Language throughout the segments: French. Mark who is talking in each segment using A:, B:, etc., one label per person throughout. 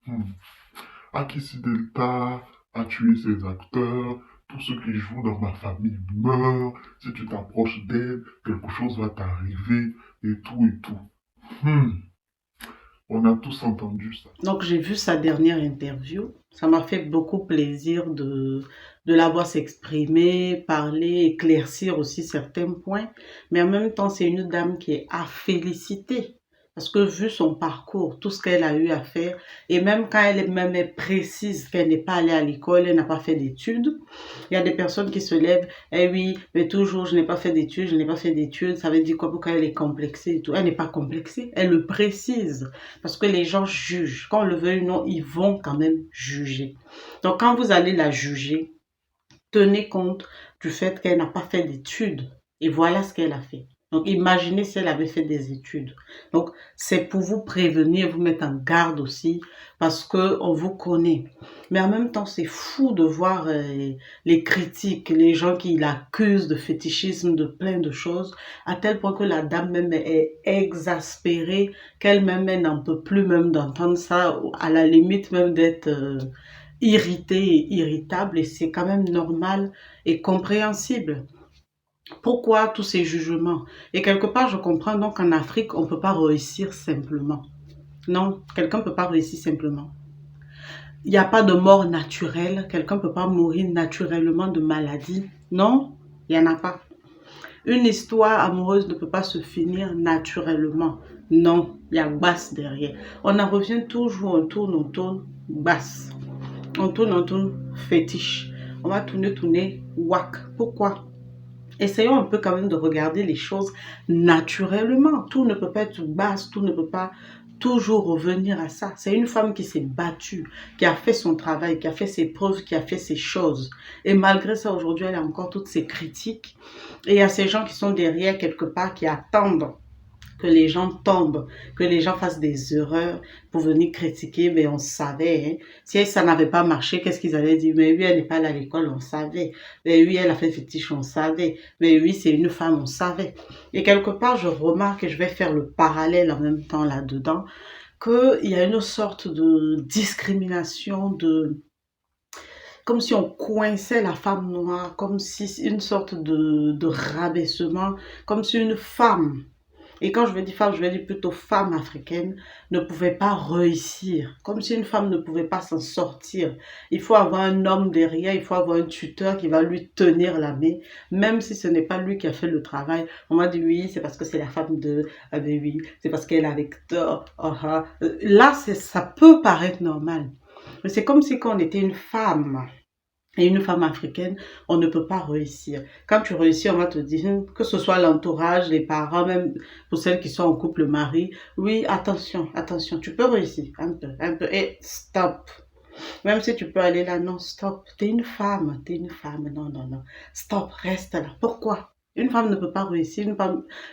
A: Hmm. Akissi Delta a tué ses acteurs, tous ceux qui jouent dans ma famille meurent, si tu t'approches d'elle, quelque chose va t'arriver, et tout et tout. Hmm. On a tous entendu ça.
B: Donc j'ai vu sa dernière interview. Ça m'a fait beaucoup plaisir de la voir s'exprimer, parler, éclaircir aussi certains points. Mais en même temps, c'est une dame qui est à féliciter. Parce que vu son parcours, tout ce qu'elle a eu à faire, et même quand elle-même est précise qu'elle n'est pas allée à l'école, elle n'a pas fait d'études, il y a des personnes qui se lèvent, eh oui, mais toujours je n'ai pas fait d'études, je n'ai pas fait d'études, ça veut dire quoi pourquoi elle est complexée et tout. Elle n'est pas complexée, elle le précise. Parce que les gens jugent. Qu'on le veuille ou non, ils vont quand même juger. Donc, quand vous allez la juger, tenez compte du fait qu'elle n'a pas fait d'études. Et voilà ce qu'elle a fait. Donc, imaginez si elle avait fait des études. Donc, c'est pour vous prévenir, vous mettre en garde aussi, parce que on vous connaît. Mais en même temps, c'est fou de voir les critiques, les gens qui l'accusent de fétichisme, de plein de choses, à tel point que la dame même est exaspérée, qu'elle-même elle n'en peut plus même d'entendre ça, à la limite même d'être irritée et irritable, et c'est quand même normal et compréhensible. Pourquoi tous ces jugements? Et quelque part, je comprends donc qu'en Afrique, on ne peut pas réussir simplement. Non, quelqu'un ne peut pas réussir simplement. Il n'y a pas de mort naturelle. Quelqu'un ne peut pas mourir naturellement de maladie. Non, il n'y en a pas. Une histoire amoureuse ne peut pas se finir naturellement. Non, il y a basse derrière. On en revient toujours, on tourne, basse. On tourne, fétiche. On va tourner, tourner, whack. Pourquoi? Essayons un peu quand même de regarder les choses naturellement. Tout ne peut pas être basse, tout ne peut pas toujours revenir à ça. C'est une femme qui s'est battue, qui a fait son travail, qui a fait ses preuves, qui a fait ses choses. Et malgré ça, aujourd'hui, elle a encore toutes ces critiques. Et il y a ces gens qui sont derrière quelque part, qui attendent que les gens tombent, que les gens fassent des erreurs pour venir critiquer, mais on savait. Hein. Si ça n'avait pas marché, qu'est-ce qu'ils allaient dire? Mais oui, elle n'est pas allée à l'école, on savait. Mais oui, elle a fait fétiche, on savait. Mais oui, c'est une femme, on savait. Et quelque part, je remarque, et je vais faire le parallèle en même temps là-dedans, qu'il y a une sorte de discrimination, comme si on coinçait la femme noire, comme si une sorte de rabaissement, comme si une femme, et quand je veux dire femme, je veux dire plutôt femme africaine, ne pouvait pas réussir. Comme si une femme ne pouvait pas s'en sortir. Il faut avoir un homme derrière, il faut avoir un tuteur qui va lui tenir la main, même si ce n'est pas lui qui a fait le travail. On m'a dit oui, c'est parce que c'est la femme de, ah ben oui, c'est parce qu'elle est avec tort. Là, ça peut paraître normal. Mais c'est comme si quand on était une femme, et une femme africaine, on ne peut pas réussir. Quand tu réussis, on va te dire, que ce soit l'entourage, les parents, même pour celles qui sont en couple, le mari, oui, attention, attention, tu peux réussir, un peu, et stop. Même si tu peux aller là, non, stop, t'es une femme, non, non, non, stop, reste là. Pourquoi? Une femme ne peut pas réussir,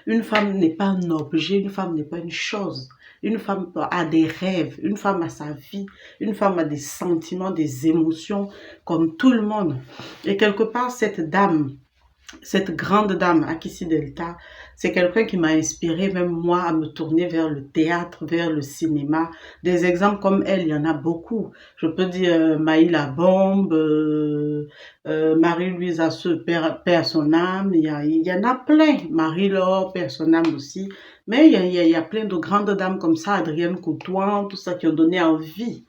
B: une femme n'est pas un objet, une femme n'est pas une chose. Une femme a des rêves, une femme a sa vie, une femme a des sentiments, des émotions, comme tout le monde. Et quelque part, cette grande dame, Akissi Delta, c'est quelqu'un qui m'a inspiré, même moi, à me tourner vers le théâtre, vers le cinéma. Des exemples comme elle, il y en a beaucoup. Je peux dire Maïla Bombe, Marie-Louise Asseux, père son âme, il y en a plein. Marie-Laure, père son âme aussi. Mais il y a plein de grandes dames comme ça, Adrienne Coutouin, tout ça qui ont donné envie.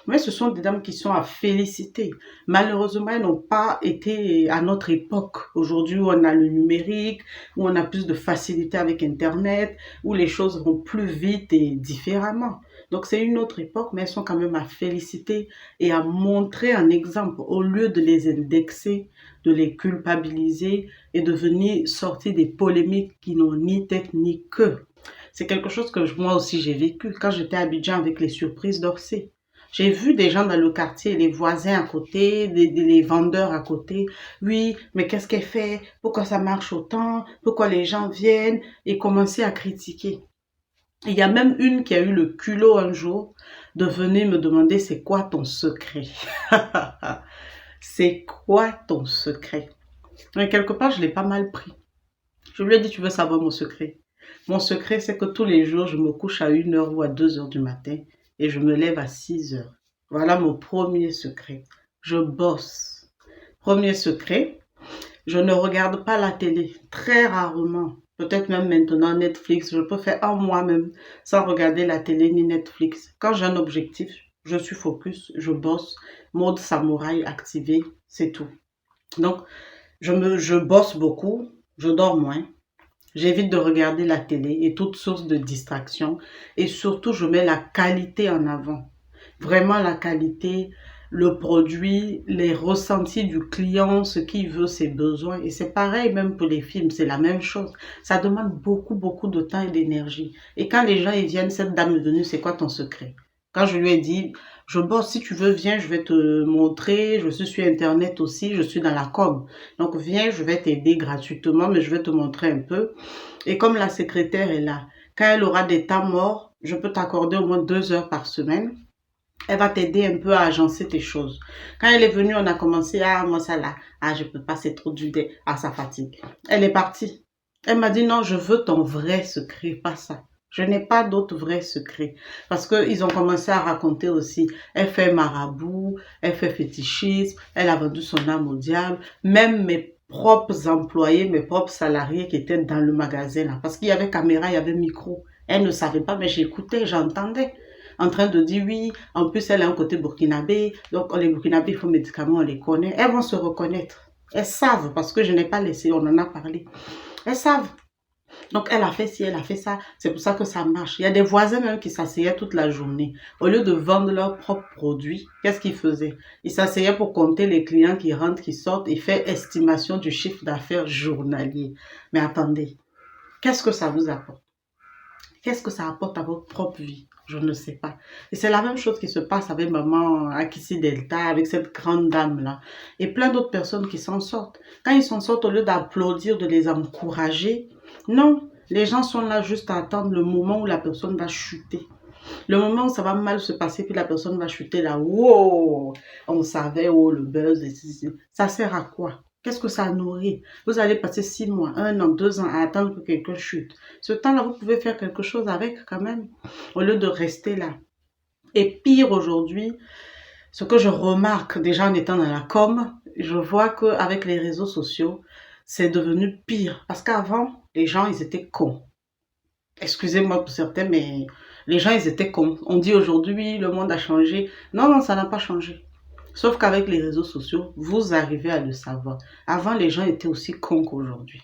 B: Mais ce sont des dames qui sont à féliciter. Malheureusement, elles n'ont pas été à notre époque. Aujourd'hui, où on a le numérique, où on a plus de facilité avec Internet, où les choses vont plus vite et différemment. Donc, c'est une autre époque, mais elles sont quand même à féliciter et à montrer un exemple au lieu de les indexer, de les culpabiliser et de venir sortir des polémiques qui n'ont ni tête ni queue. C'est quelque chose que moi aussi j'ai vécu quand j'étais à Abidjan avec les surprises d'Orsay. J'ai vu des gens dans le quartier, les voisins à côté, les vendeurs à côté. Oui, mais qu'est-ce qu'elle fait? Pourquoi ça marche autant? Pourquoi les gens viennent? Et commencer à critiquer. Il y a même une qui a eu le culot un jour de venir me demander c'est quoi ton secret? C'est quoi ton secret? Mais quelque part, je l'ai pas mal pris. Je lui ai dit, tu veux savoir mon secret? Mon secret, c'est que tous les jours, je me couche à 1 heure ou à 2 heures du matin et je me lève à 6 heures. Voilà mon premier secret. Je bosse. Premier secret, je ne regarde pas la télé, très rarement. Peut-être même maintenant Netflix, je peux faire un mois même sans regarder la télé ni Netflix. Quand j'ai un objectif, je suis focus, je bosse, mode samouraï activé, c'est tout. Donc, je bosse beaucoup, je dors moins, j'évite de regarder la télé et toute source de distraction et surtout, je mets la qualité en avant. Vraiment la qualité, le produit, les ressentis du client, ce qu'il veut, ses besoins. Et c'est pareil même pour les films, c'est la même chose. Ça demande beaucoup, beaucoup de temps et d'énergie. Et quand les gens ils viennent, cette dame est venue, c'est quoi ton secret? Quand je lui ai dit, je bosse, si tu veux, viens, je vais te montrer, je suis sur Internet aussi, je suis dans la com. Donc viens, je vais t'aider gratuitement, mais je vais te montrer un peu. Et comme la secrétaire est là, quand elle aura des temps morts, je peux t'accorder au moins 2 heures par semaine. Elle va t'aider un peu à agencer tes choses. Quand elle est venue, on a commencé, ah, moi ça là, ah, je peux pas, c'est trop du dé, ah, ça fatigue. Elle est partie. Elle m'a dit, non, je veux ton vrai secret, pas ça. Je n'ai pas d'autre vrai secret. Parce qu'ils ont commencé à raconter aussi, elle fait marabout, elle fait fétichisme, elle a vendu son âme au diable. Même mes propres employés, mes propres salariés qui étaient dans le magasin là, parce qu'il y avait caméra, il y avait micro. Elle ne savait pas, mais j'écoutais, j'entendais en train de dire oui, en plus elle a un côté burkinabé, donc les burkinabés, il faut médicaments, on les connaît, elles vont se reconnaître. Elles savent, parce que je n'ai pas laissé, on en a parlé. Elles savent. Donc elle a fait ci, elle a fait ça, c'est pour ça que ça marche. Il y a des voisins même qui s'asseyaient toute la journée. Au lieu de vendre leurs propres produits, qu'est-ce qu'ils faisaient? Ils s'asseyaient pour compter les clients qui rentrent, qui sortent et faire estimation du chiffre d'affaires journalier. Mais attendez, qu'est-ce que ça vous apporte? Qu'est-ce que ça apporte à votre propre vie? Je ne sais pas. Et c'est la même chose qui se passe avec maman Akissi Delta, avec cette grande dame-là. Et plein d'autres personnes qui s'en sortent. Quand ils s'en sortent, au lieu d'applaudir, de les encourager, non. Les gens sont là juste à attendre le moment où la personne va chuter. Le moment où ça va mal se passer, puis la personne va chuter là. Wow! On savait, oh, le buzz. Ça sert à quoi? Qu'est-ce que ça nourrit? Vous allez passer 6 mois, 1 an, 2 ans à attendre que quelqu'un chute. Ce temps-là, vous pouvez faire quelque chose avec quand même, au lieu de rester là. Et pire aujourd'hui, ce que je remarque déjà en étant dans la com, je vois qu'avec les réseaux sociaux, c'est devenu pire. Parce qu'avant, les gens, ils étaient cons. Excusez-moi pour certains, mais les gens, ils étaient cons. On dit aujourd'hui, le monde a changé. Non, non, ça n'a pas changé. Sauf qu'avec les réseaux sociaux, vous arrivez à le savoir. Avant, les gens étaient aussi cons qu'aujourd'hui.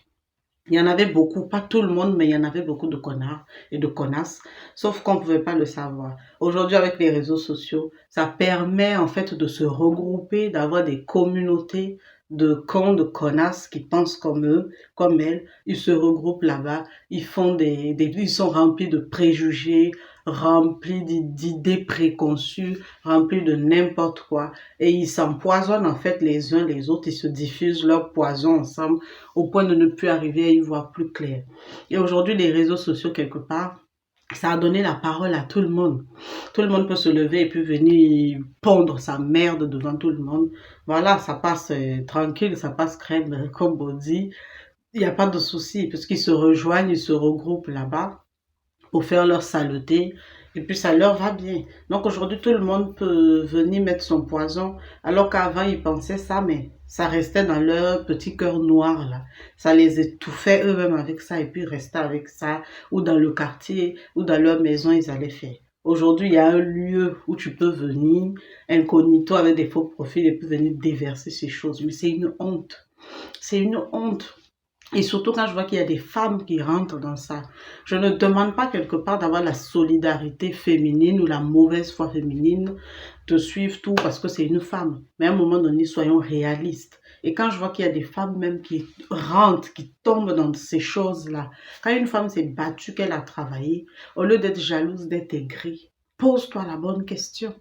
B: Il y en avait beaucoup, pas tout le monde, mais il y en avait beaucoup de connards et de connasses, sauf qu'on ne pouvait pas le savoir. Aujourd'hui, avec les réseaux sociaux, ça permet en fait de se regrouper, d'avoir des communautés de cons, de connasses qui pensent comme eux, comme elles. Ils se regroupent là-bas, ils font ils sont remplis de préjugés, remplis d'idées préconçues, remplis de n'importe quoi. Et ils s'empoisonnent en fait les uns les autres, ils se diffusent leur poison ensemble au point de ne plus arriver à y voir plus clair. Et aujourd'hui, les réseaux sociaux, quelque part, ça a donné la parole à tout le monde. Tout le monde peut se lever et puis venir pondre sa merde devant tout le monde. Voilà, ça passe tranquille, ça passe crème, comme on dit. Il n'y a pas de souci, puisqu'ils se rejoignent, ils se regroupent là-bas pour faire leur saleté, et puis ça leur va bien. Donc aujourd'hui, tout le monde peut venir mettre son poison, alors qu'avant, ils pensaient ça, mais ça restait dans leur petit cœur noir, là. Ça les étouffait eux-mêmes avec ça, et puis ils restaient avec ça, ou dans le quartier, ou dans leur maison, ils allaient faire. Aujourd'hui, il y a un lieu où tu peux venir, incognito, avec des faux profils, et puis venir déverser ces choses. Mais c'est une honte. C'est une honte. Et surtout quand je vois qu'il y a des femmes qui rentrent dans ça. Je ne demande pas quelque part d'avoir la solidarité féminine ou la mauvaise foi féminine, de suivre tout parce que c'est une femme. Mais à un moment donné, soyons réalistes. Et quand je vois qu'il y a des femmes même qui rentrent, qui tombent dans ces choses-là, quand une femme s'est battue, qu'elle a travaillé, au lieu d'être jalouse, d'être aigrie, pose-toi la bonne question.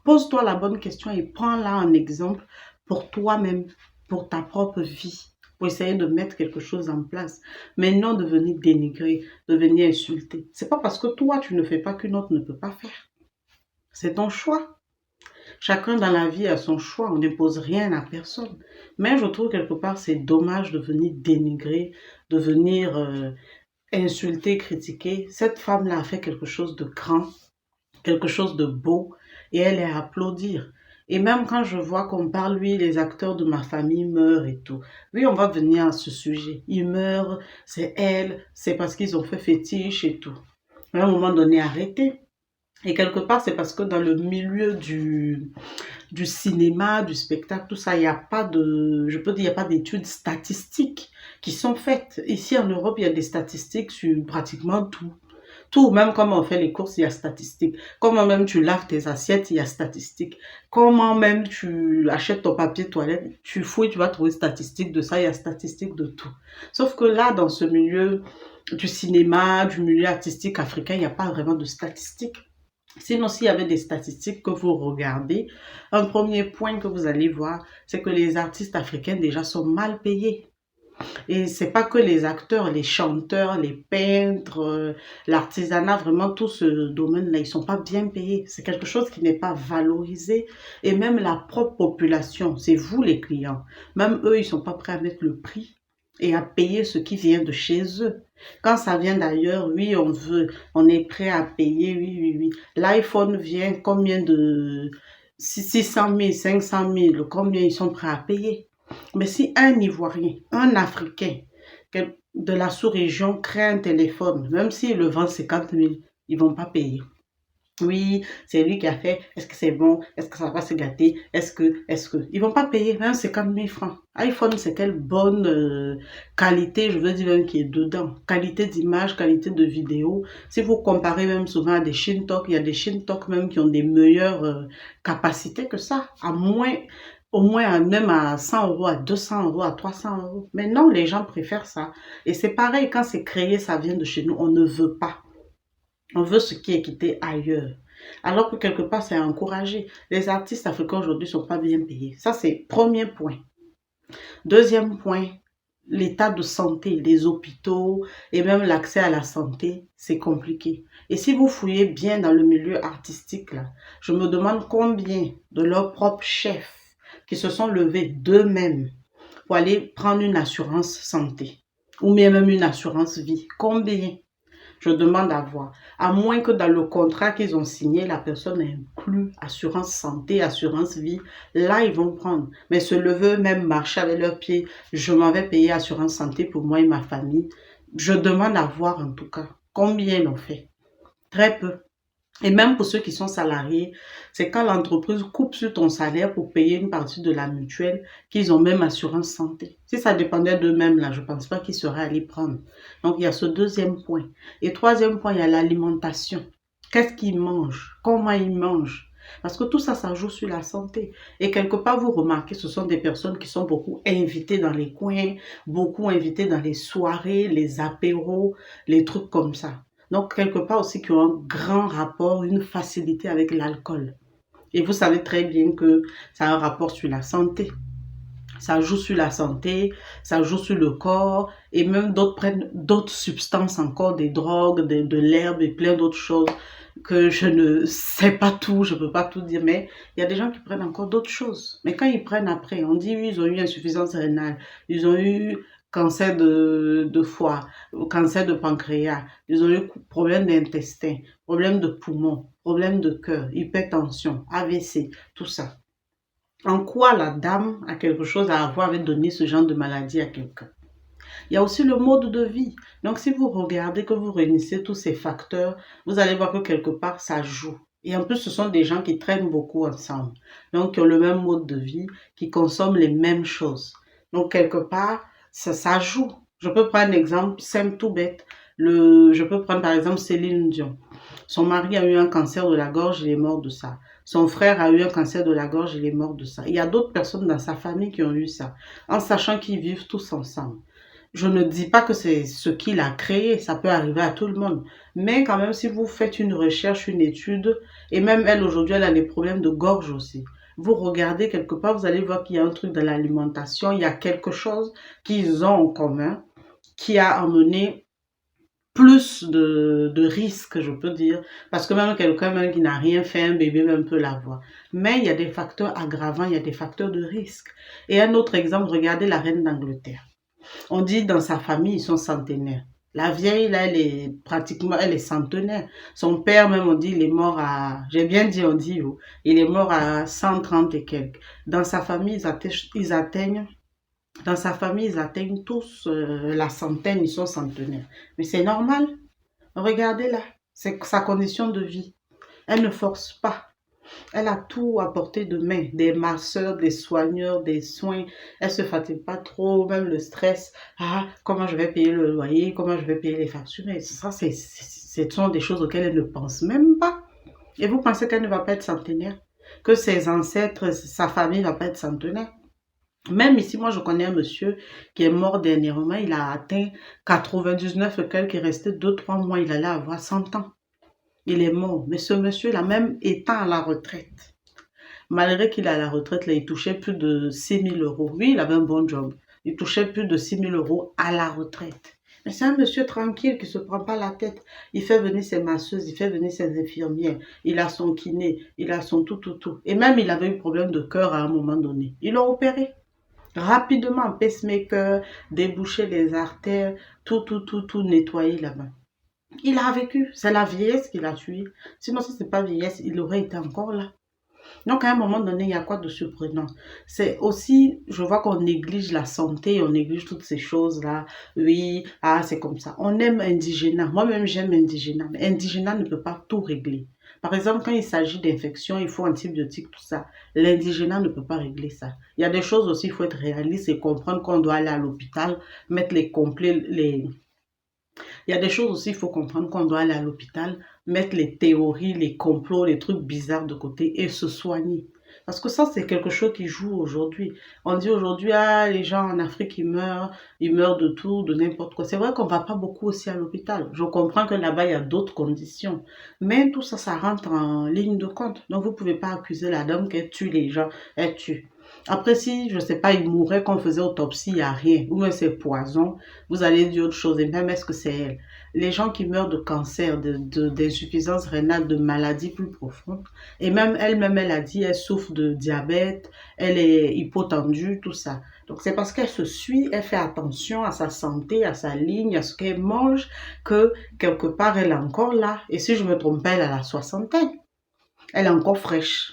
B: Pose-toi la bonne question et prends-la en exemple pour toi-même, pour ta propre vie, pour essayer de mettre quelque chose en place, mais non de venir dénigrer, de venir insulter. C'est pas parce que toi tu ne fais pas qu'une autre ne peut pas faire. C'est ton choix. Chacun dans la vie a son choix, on n'impose rien à personne. Mais je trouve quelque part c'est dommage de venir dénigrer, de venir insulter, critiquer. Cette femme-là a fait quelque chose de grand quelque chose de beau, et elle est à applaudir. Et même quand je vois qu'on parle, oui, les acteurs de ma famille meurent et tout. Oui, on va venir à ce sujet. Ils meurent, c'est elle, c'est parce qu'ils ont fait fétiche et tout. À un moment donné, arrêtez. Et quelque part, c'est parce que dans le milieu du cinéma, du spectacle, tout ça, il n'y a pas de, je peux dire, il n'y a pas d'études statistiques qui sont faites. Ici en Europe, il y a des statistiques sur pratiquement tout. Tout, même comment on fait les courses, il y a statistiques. Comment même tu laves tes assiettes, il y a statistiques. Comment même tu achètes ton papier toilette, tu fouilles, tu vas trouver statistiques de ça, il y a statistiques de tout. Sauf que là, dans ce milieu du cinéma, du milieu artistique africain, il n'y a pas vraiment de statistiques. Sinon, s'il y avait des statistiques que vous regardez, un premier point que vous allez voir, c'est que les artistes africains déjà sont mal payés. Et c'est pas que les acteurs, les chanteurs, les peintres, l'artisanat, vraiment tout ce domaine-là, ils sont pas bien payés. C'est quelque chose qui n'est pas valorisé. Et même la propre population, c'est vous les clients. Même eux, ils sont pas prêts à mettre le prix et à payer ce qui vient de chez eux. Quand ça vient d'ailleurs, oui, on est prêt à payer, oui, oui, oui. L'iPhone vient, combien de 600 000, 500 000, combien ils sont prêts à payer? Mais si un Ivoirien, un Africain de la sous-région crée un téléphone, même s'il le vend 50 000, ils vont pas payer. Oui, c'est lui qui a fait. Est-ce que c'est bon? Est-ce que ça va se gâter? Est-ce que. Ils vont pas payer même 50 000 francs. iPhone, c'est quelle bonne qualité, je veux dire même qui est dedans. Qualité d'image, qualité de vidéo. Si vous comparez même souvent à des Shintok, il y a des Shintok même qui ont des meilleures capacités que ça. À moins, au moins même à 100 euros, à 200 euros, à 300 euros. Mais non, les gens préfèrent ça. Et c'est pareil, quand c'est créé, ça vient de chez nous. On ne veut pas. On veut ce qui est quitté ailleurs. Alors que quelque part, c'est encouragé. Les artistes africains aujourd'hui ne sont pas bien payés. Ça, c'est premier point. Deuxième point, l'état de santé, les hôpitaux et même l'accès à la santé, c'est compliqué. Et si vous fouillez bien dans le milieu artistique, là, je me demande combien de leurs propres chefs qui se sont levés d'eux-mêmes pour aller prendre une assurance santé ou bien même une assurance vie. Combien? Je demande à voir. À moins que dans le contrat qu'ils ont signé, la personne inclut assurance santé, assurance vie. Là, ils vont prendre. Mais se lever, même marcher avec leurs pieds, je m'en vais payer assurance santé pour moi et ma famille. Je demande à voir en tout cas combien l'ont fait. Très peu. Et même pour ceux qui sont salariés, c'est quand l'entreprise coupe sur ton salaire pour payer une partie de la mutuelle qu'ils ont même assurance santé. Si ça dépendait d'eux-mêmes, là, je ne pense pas qu'ils seraient allés prendre. Donc, il y a ce deuxième point. Et troisième point, il y a l'alimentation. Qu'est-ce qu'ils mangent? Comment ils mangent? Parce que tout ça, ça joue sur la santé. Et quelque part, vous remarquez, ce sont des personnes qui sont beaucoup invitées dans les coins, beaucoup invitées dans les soirées, les apéros, les trucs comme ça. Donc, quelque part aussi, qui ont un grand rapport, une facilité avec l'alcool. Et vous savez très bien que ça a un rapport sur la santé. Ça joue sur la santé, ça joue sur le corps, et même d'autres prennent d'autres substances encore, des drogues, de l'herbe et plein d'autres choses que je ne sais pas tout, je ne peux pas tout dire, mais il y a des gens qui prennent encore d'autres choses. Mais quand ils prennent après, on dit oui, ils ont eu insuffisance rénale, ils ont eu cancer de foie, cancer de pancréas, ils ont eu problème d'intestin, problème de poumon, problème de cœur, hypertension, AVC, tout ça. En quoi la dame a quelque chose à avoir avec donner ce genre de maladie à quelqu'un? Il y a aussi le mode de vie. Donc, si vous regardez, que vous réunissez tous ces facteurs, vous allez voir que quelque part, ça joue. Et en plus, ce sont des gens qui traînent beaucoup ensemble. Donc, qui ont le même mode de vie, qui consomment les mêmes choses. Donc, quelque part, ça joue. Je peux prendre un exemple simple, tout bête. Je peux prendre par exemple Céline Dion. Son mari a eu un cancer de la gorge, il est mort de ça. Son frère a eu un cancer de la gorge, il est mort de ça. Il y a d'autres personnes dans sa famille qui ont eu ça, en sachant qu'ils vivent tous ensemble. Je ne dis pas que c'est ce qu'il a créé, ça peut arriver à tout le monde. Mais quand même, si vous faites une recherche, une étude, et même elle aujourd'hui, elle a des problèmes de gorge aussi. Vous regardez quelque part, vous allez voir qu'il y a un truc dans l'alimentation, il y a quelque chose qu'ils ont en commun qui a amené plus de risques, je peux dire, parce que même quelqu'un même qui n'a rien fait, un bébé même peut l'avoir. Mais il y a des facteurs aggravants, il y a des facteurs de risque. Et un autre exemple, regardez la reine d'Angleterre. On dit dans sa famille, ils sont centenaires. La vieille, là, elle est centenaire. Son père, même, on dit, il est mort j'ai bien dit, on dit, oh, il est mort à 130 et quelques. Dans sa famille, dans sa famille, ils atteignent tous la centaine, ils sont centenaires. Mais c'est normal. Regardez là, c'est sa condition de vie. Elle ne force pas. Elle a tout à portée de main, des masseurs, des soigneurs, des soins. Elle se fatigue pas trop, même le stress. Ah, comment je vais payer le loyer, comment je vais payer les factures. Mais ça, ce sont des choses auxquelles elle ne pense même pas. Et vous pensez qu'elle ne va pas être centenaire? Que ses ancêtres, sa famille ne va pas être centenaire? Même ici, moi, je connais un monsieur qui est mort dernièrement. Il a atteint 99 et quelques, il restait 2 3 mois. Il allait avoir 100 ans. Il est mort. Mais ce monsieur-là, même étant à la retraite, malgré qu'il est à la retraite, là, il touchait plus de 6 000 euros. Oui, il avait un bon job. Il touchait plus de 6 000 euros à la retraite. Mais c'est un monsieur tranquille qui ne se prend pas la tête. Il fait venir ses masseuses, il fait venir ses infirmières. Il a son kiné, il a son tout, tout, tout. Et même, il avait eu problème de cœur à un moment donné. Ils l'ont opéré. Rapidement, pacemaker, déboucher les artères, tout, tout, tout, tout nettoyer là-bas. Il a vécu. C'est la vieillesse qui l'a tué. Sinon, si ce n'est pas vieillesse, il aurait été encore là. Donc, à un moment donné, il y a quoi de surprenant? C'est aussi, je vois qu'on néglige la santé, on néglige toutes ces choses-là. Oui, ah, c'est comme ça. On aime Indigena. Moi-même, j'aime Indigena. Mais Indigena ne peut pas tout régler. Par exemple, quand il s'agit d'infection, il faut antibiotiques, tout ça. L'indigénat ne peut pas régler ça. Il y a des choses aussi, il faut être réaliste et comprendre qu'on doit aller à l'hôpital, mettre les complets, il y a des choses aussi, il faut comprendre qu'on doit aller à l'hôpital, mettre les théories, les complots, les trucs bizarres de côté et se soigner. Parce que ça, c'est quelque chose qui joue aujourd'hui. On dit aujourd'hui, ah, les gens en Afrique, ils meurent de tout, de n'importe quoi. C'est vrai qu'on va pas beaucoup aussi à l'hôpital. Je comprends que là-bas, il y a d'autres conditions. Mais tout ça, ça rentre en ligne de compte. Donc, vous pouvez pas accuser la dame qu'elle tue les gens. Elle tue. Après, si, je sais pas, il mourrait qu'on faisait autopsie, il n'y a rien. Ou même c'est poison, vous allez dire autre chose. Et même, est-ce que c'est elle? Les gens qui meurent de cancer, d'insuffisance rénale, de maladies plus profondes. Et même elle-même, elle a dit, elle souffre de diabète, elle est hypotendue, tout ça. Donc, c'est parce qu'elle se suit, elle fait attention à sa santé, à sa ligne, à ce qu'elle mange, que quelque part, elle est encore là. Et si je me trompe pas, elle a la soixantaine. Elle est encore fraîche.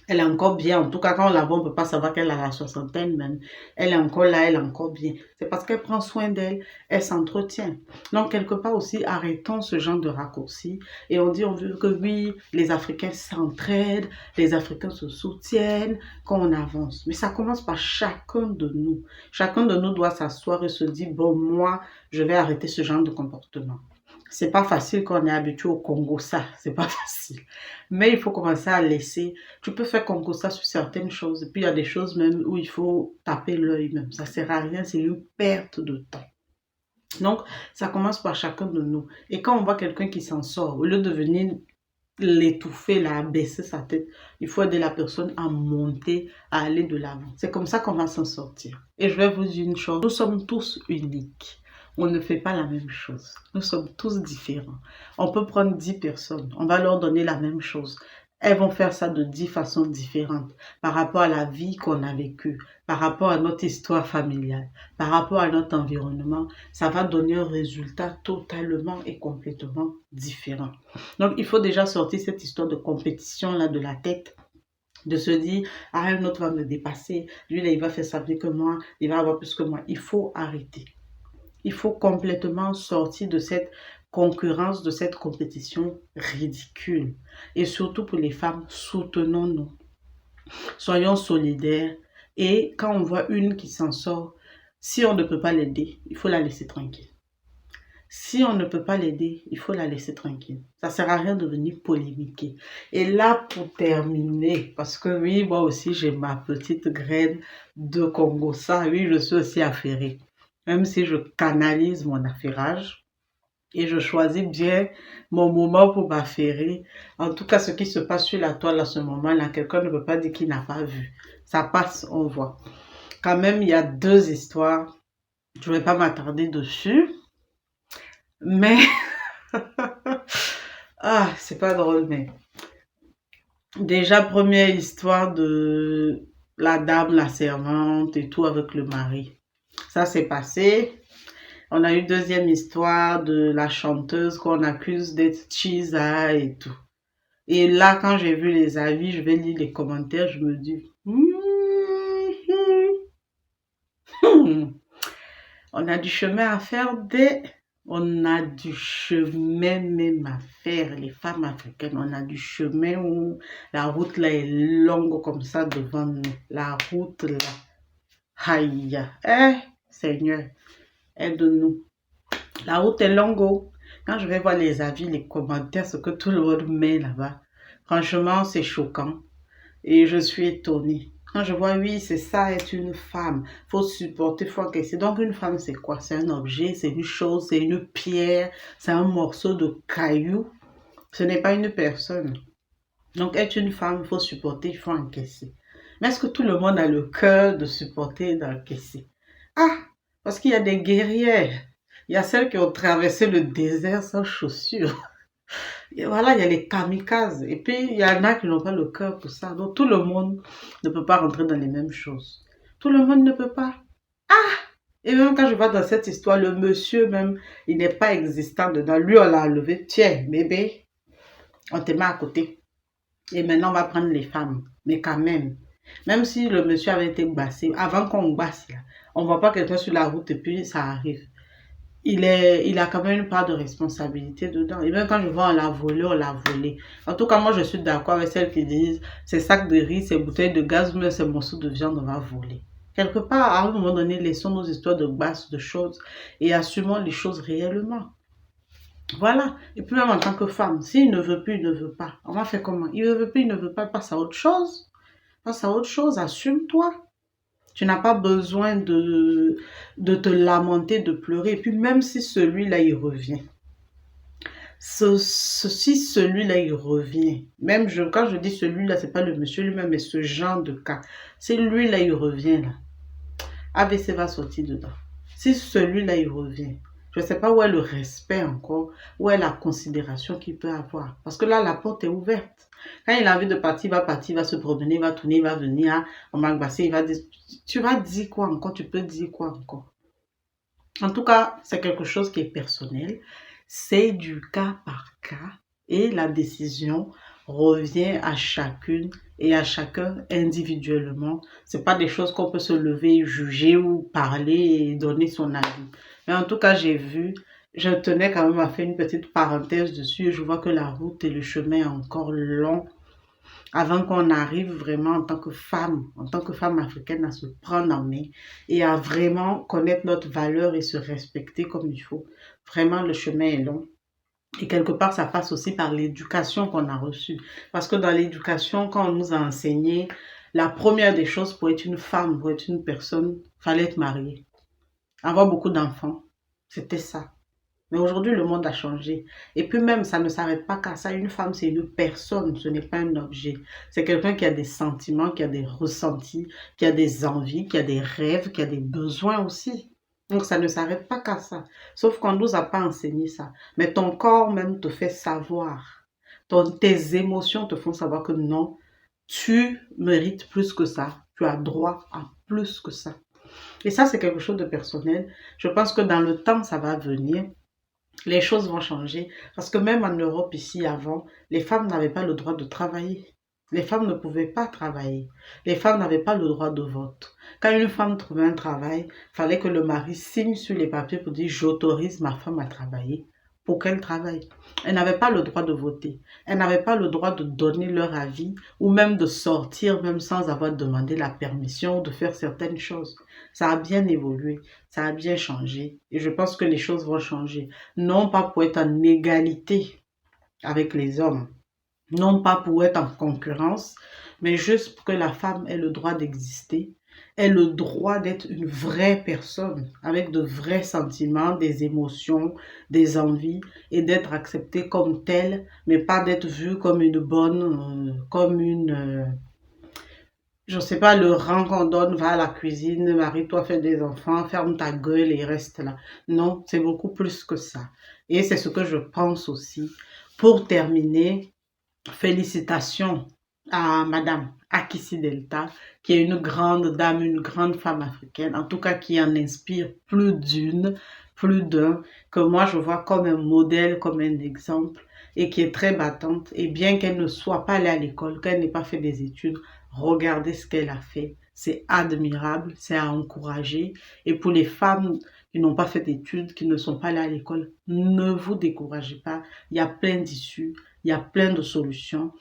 B: Elle est encore bien. En tout cas, quand on la voit, on ne peut pas savoir qu'elle a la soixantaine même. Elle est encore là, elle est encore bien. C'est parce qu'elle prend soin d'elle, elle s'entretient. Donc, quelque part aussi, arrêtons ce genre de raccourcis. Et on veut que oui, les Africains s'entraident, les Africains se soutiennent, qu'on avance. Mais ça commence par chacun de nous. Chacun de nous doit s'asseoir et se dire, bon, moi, je vais arrêter ce genre de comportement. C'est pas facile quand on est habitué au Congo, ça, c'est pas facile. Mais il faut commencer à laisser. Tu peux faire Congo ça sur certaines choses. Et puis il y a des choses même où il faut taper l'œil même. Ça sert à rien, c'est une perte de temps. Donc, ça commence par chacun de nous. Et quand on voit quelqu'un qui s'en sort, au lieu de venir l'étouffer, là, baisser sa tête, il faut aider la personne à monter, à aller de l'avant. C'est comme ça qu'on va s'en sortir. Et je vais vous dire une chose, nous sommes tous uniques. On ne fait pas la même chose. Nous sommes tous différents. On peut prendre 10 personnes, on va leur donner la même chose. Elles vont faire ça de 10 façons différentes par rapport à la vie qu'on a vécue, par rapport à notre histoire familiale, par rapport à notre environnement. Ça va donner un résultat totalement et complètement différent. Donc, il faut déjà sortir cette histoire de compétition-là de la tête, de se dire, ah, un autre va me dépasser, lui, là, il va faire ça mieux que moi, il va avoir plus que moi. Il faut arrêter. Il faut complètement sortir de cette concurrence, de cette compétition ridicule. Et surtout pour les femmes, soutenons-nous. Soyons solidaires. Et quand on voit une qui s'en sort, si on ne peut pas l'aider, il faut la laisser tranquille. Si on ne peut pas l'aider, il faut la laisser tranquille. Ça ne sert à rien de venir polémiquer. Et là, pour terminer, parce que oui, moi aussi, j'ai ma petite graine de Congo. Ça, oui, je suis aussi affairée. Même si je canalise mon affairage et je choisis bien mon moment pour m'affairer. En tout cas, ce qui se passe sur la toile à ce moment-là, quelqu'un ne peut pas dire qu'il n'a pas vu. Ça passe, on voit. Quand même, il y a 2 histoires. Je ne vais pas m'attarder dessus. Mais, ah, c'est pas drôle, mais déjà, première histoire de la dame, la servante et tout avec le mari. Ça s'est passé. On a eu deuxième histoire de la chanteuse qu'on accuse d'être Chisa et tout. Et là, quand j'ai vu les avis, je vais lire les commentaires, je me dis, on a du chemin à faire On a du chemin même à faire, les femmes africaines. On a du chemin où la route là est longue comme ça devant nous. La route là. Aïe. Seigneur, aide-nous. La route est longue. Oh. Quand je vais voir les avis, les commentaires, ce que tout le monde met là-bas, franchement, c'est choquant. Et je suis étonnée. Quand je vois, oui, c'est ça, être une femme. Faut supporter, faut encaisser. Donc, une femme, c'est quoi? C'est un objet, c'est une chose, c'est une pierre, c'est un morceau de caillou. Ce n'est pas une personne. Donc, être une femme, il faut supporter, il faut encaisser. Mais est-ce que tout le monde a le cœur de supporter et d'encaisser? Ah, parce qu'il y a des guerrières. Il y a celles qui ont traversé le désert sans chaussures. Et voilà, il y a les kamikazes. Et puis, il y en a qui n'ont pas le cœur pour ça. Donc, tout le monde ne peut pas rentrer dans les mêmes choses. Tout le monde ne peut pas. Et même quand je vois dans cette histoire, le monsieur même, il n'est pas existant dedans. Lui, on l'a enlevé. Tiens, bébé, on te met à côté. Et maintenant, on va prendre les femmes. Mais quand même si le monsieur avait été bassé, avant qu'on basse, là, on ne voit pas quelqu'un sur la route et puis ça arrive. Il a quand même une part de responsabilité dedans. Et même quand je vois on l'a volé, on l'a volé. En tout cas, moi, je suis d'accord avec celles qui disent ces sacs de riz, ces bouteilles de gaz, mais ces morceaux de viande, on va voler. Quelque part, à un moment donné, laissons nos histoires de basse de choses et assumons les choses réellement. Voilà. Et puis même en tant que femme, s'il ne veut plus, il ne veut pas. On va faire comment? Il ne veut plus, il ne veut pas, passe à autre chose. Passe à autre chose, assume-toi. Tu n'as pas besoin de te lamenter, de pleurer. Et puis même si celui-là, il revient. Si celui-là, il revient. Même quand je dis celui-là, c'est pas le monsieur lui-même, mais ce genre de cas. Si lui-là, il revient, là, AVC va sortir dedans. Si celui-là, il revient. Je ne sais pas où est le respect encore, où est la considération qu'il peut avoir. Parce que là, la porte est ouverte. Quand il a envie de partir, il va se promener, il va tourner, il va venir, on m'a il va dire, tu vas dire quoi encore, tu peux dire quoi encore. En tout cas, c'est quelque chose qui est personnel. C'est du cas par cas et la décision revient à chacune et à chacun individuellement. C'est pas des choses qu'on peut se lever, juger ou parler et donner son avis. Mais en tout cas, je tenais quand même à faire une petite parenthèse dessus et je vois que la route et le chemin est encore long avant qu'on arrive vraiment en tant que femme africaine, à se prendre en main et à vraiment connaître notre valeur et se respecter comme il faut. Vraiment, le chemin est long. Et quelque part, ça passe aussi par l'éducation qu'on a reçue. Parce que dans l'éducation, quand on nous a enseigné, la première des choses pour être une femme, pour être une personne, fallait être mariée. Avoir beaucoup d'enfants, c'était ça. Mais aujourd'hui, le monde a changé. Et puis même, ça ne s'arrête pas qu'à ça. Une femme, c'est une personne, ce n'est pas un objet. C'est quelqu'un qui a des sentiments, qui a des ressentis, qui a des envies, qui a des rêves, qui a des besoins aussi. Donc ça ne s'arrête pas qu'à ça. Sauf qu'on ne nous a pas enseigné ça. Mais ton corps même te fait savoir. Tes émotions te font savoir que non, tu mérites plus que ça. Tu as droit à plus que ça. Et ça, c'est quelque chose de personnel. Je pense que dans le temps, ça va venir. Les choses vont changer. Parce que même en Europe, ici, avant, les femmes n'avaient pas le droit de travailler. Les femmes ne pouvaient pas travailler. Les femmes n'avaient pas le droit de vote. Quand une femme trouvait un travail, il fallait que le mari signe sur les papiers pour dire j'autorise ma femme à travailler pour qu'elle travaille. Elle n'avait pas le droit de voter. Elle n'avait pas le droit de donner leur avis ou même de sortir même sans avoir demandé la permission de faire certaines choses. Ça a bien évolué, ça a bien changé et je pense que les choses vont changer. Non pas pour être en égalité avec les hommes, non pas pour être en concurrence, mais juste pour que la femme ait le droit d'exister, ait le droit d'être une vraie personne avec de vrais sentiments, des émotions, des envies et d'être acceptée comme telle, mais pas d'être vue comme une bonne, je sais pas, le rang qu'on donne, va à la cuisine, marie-toi, fais des enfants, ferme ta gueule et reste là. Non, c'est beaucoup plus que ça. Et c'est ce que je pense aussi. Pour terminer, félicitations à Madame Akissi Delta, qui est une grande dame, une grande femme africaine, en tout cas qui en inspire plus d'une, plus d'un, que moi je vois comme un modèle, comme un exemple, et qui est très battante. Et bien qu'elle ne soit pas allée à l'école, qu'elle n'ait pas fait des études, regardez ce qu'elle a fait. C'est admirable, c'est à encourager. Et pour les femmes qui n'ont pas fait d'études, qui ne sont pas allées à l'école, ne vous découragez pas. Il y a plein d'issues, il y a plein de solutions.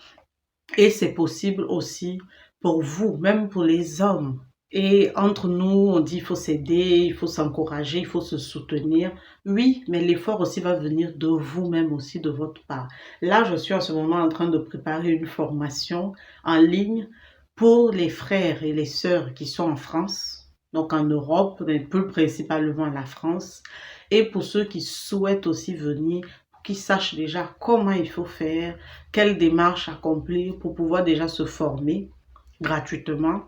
B: Et c'est possible aussi pour vous, même pour les hommes. Et entre nous, on dit il faut s'aider, il faut s'encourager, il faut se soutenir. Oui, mais l'effort aussi va venir de vous-même aussi, de votre part. Là, je suis en ce moment en train de préparer une formation en ligne pour les frères et les sœurs qui sont en France, donc en Europe, mais plus principalement la France, et pour ceux qui souhaitent aussi venir, qui sachent déjà comment il faut faire, quelles démarches accomplir pour pouvoir déjà se former gratuitement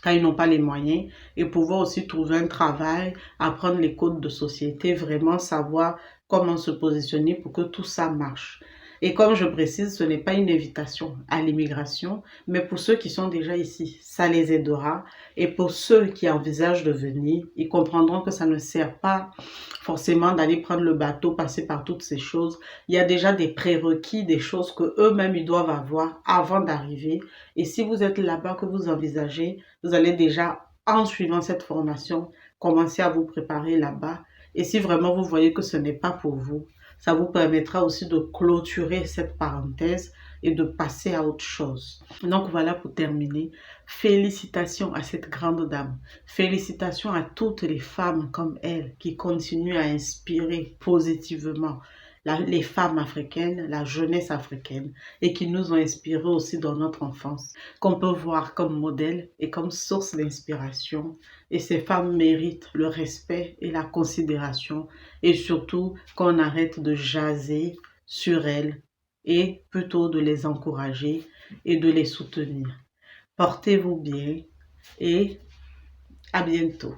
B: quand ils n'ont pas les moyens et pouvoir aussi trouver un travail, apprendre les codes de société, vraiment savoir comment se positionner pour que tout ça marche. Et comme je précise, ce n'est pas une invitation à l'immigration, mais pour ceux qui sont déjà ici, ça les aidera. Et pour ceux qui envisagent de venir, ils comprendront que ça ne sert pas forcément d'aller prendre le bateau, passer par toutes ces choses. Il y a déjà des prérequis, des choses que eux-mêmes ils doivent avoir avant d'arriver. Et si vous êtes là-bas, que vous envisagez, vous allez déjà, en suivant cette formation, commencer à vous préparer là-bas. Et si vraiment vous voyez que ce n'est pas pour vous, ça vous permettra aussi de clôturer cette parenthèse et de passer à autre chose. Donc voilà pour terminer. Félicitations à cette grande dame. Félicitations à toutes les femmes comme elle qui continuent à inspirer positivement les femmes africaines, la jeunesse africaine et qui nous ont inspirés aussi dans notre enfance, qu'on peut voir comme modèle et comme source d'inspiration. Et ces femmes méritent le respect et la considération et surtout qu'on arrête de jaser sur elles et plutôt de les encourager et de les soutenir. Portez-vous bien et à bientôt.